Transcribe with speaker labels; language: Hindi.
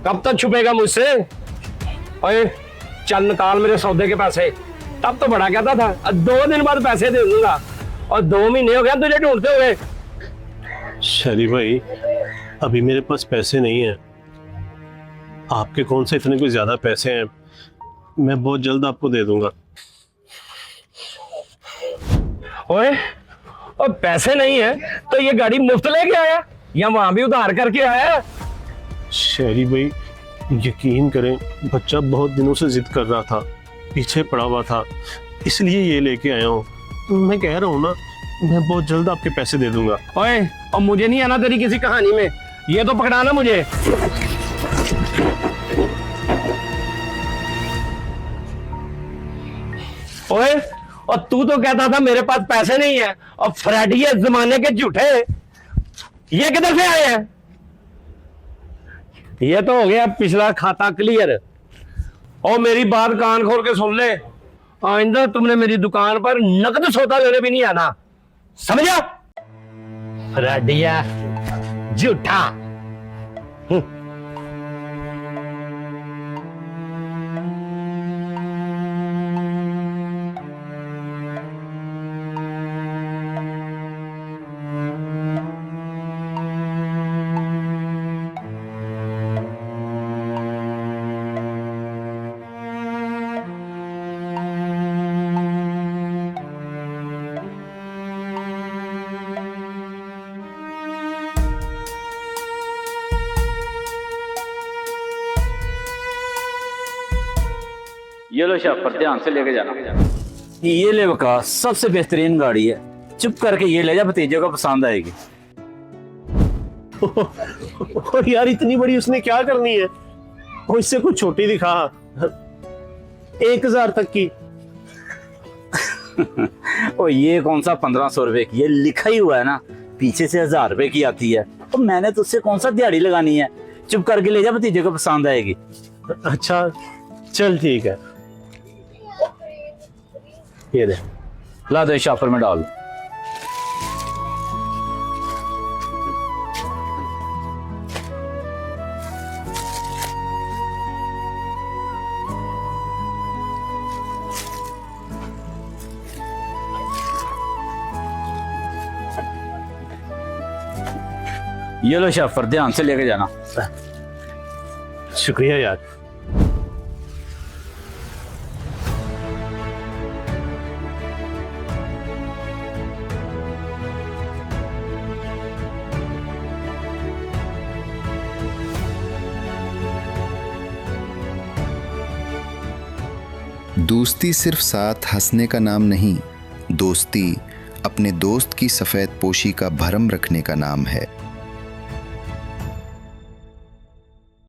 Speaker 1: कब तक छुपेगा मुझसे? ओए चल निकाल मेरे सौदे के पैसे। तब तो बड़ा कहता था 2 दिन बाद पैसे दे दूंगा, और 2 महीने हो गया तुझे ढूंढते हुए।
Speaker 2: शरीफ भाई, अभी मेरे पास पैसे नहीं हैं। आपके कौन से इतने कोई ज्यादा पैसे हैं? मैं बहुत जल्द आपको दे दूंगा।
Speaker 1: ओए और पैसे नहीं है तो ये गाड़ी मुफ्त लेके आया या वहां भी उधार करके आया?
Speaker 2: शरीफ भाई, यकीन करें, बच्चा बहुत दिनों से जिद कर रहा था, पीछे पड़ा हुआ था, इसलिए ये लेके आया हूँ। मैं कह रहा हूँ ना, मैं बहुत जल्द आपके पैसे दे दूंगा।
Speaker 1: ओए और मुझे नहीं आना तेरी किसी कहानी में, ये तो पकड़ाना मुझे। ओए और तू तो कहता था मेरे पास पैसे नहीं है, और फ्रेडी है जमाने के झूठे, ये किधर से आए हैं? ये तो हो गया पिछला खाता क्लियर। और मेरी बात कान खोल के सुन ले, आइंदा तुमने मेरी दुकान पर नकद सौदा लेने भी नहीं आना, समझा? फ्रेडिया झूठा।
Speaker 3: ये लो शाफर, ध्यान से लेके जाना। ये ले वकास, सबसे बेहतरीन गाड़ी है, चुप करके ये ले जा, भतीजे को पसंद आएगी।
Speaker 2: और यार इतनी बड़ी उसने क्या करनी है? वो इससे कुछ छोटी दिखा, 1000 तक की।
Speaker 3: ओ ये कौन सा 1500 रुपए की, ये लिखा ही हुआ है ना, पीछे से 1000 रुपए की आती है। तो मैंने तुझसे कौन सा दिहाड़ी लगानी है, चुप करके ले जा, भतीजे को पसंद आएगी।
Speaker 2: अच्छा चल ठीक है, ये दे।
Speaker 3: ला दो शाफर में डाल। ये लो शाफर, ध्यान से लेके जाना।
Speaker 2: शुक्रिया यार।
Speaker 4: दोस्ती सिर्फ साथ हंसने का नाम नहीं, दोस्ती अपने दोस्त की सफ़ेद पोशी का भरम रखने का नाम है।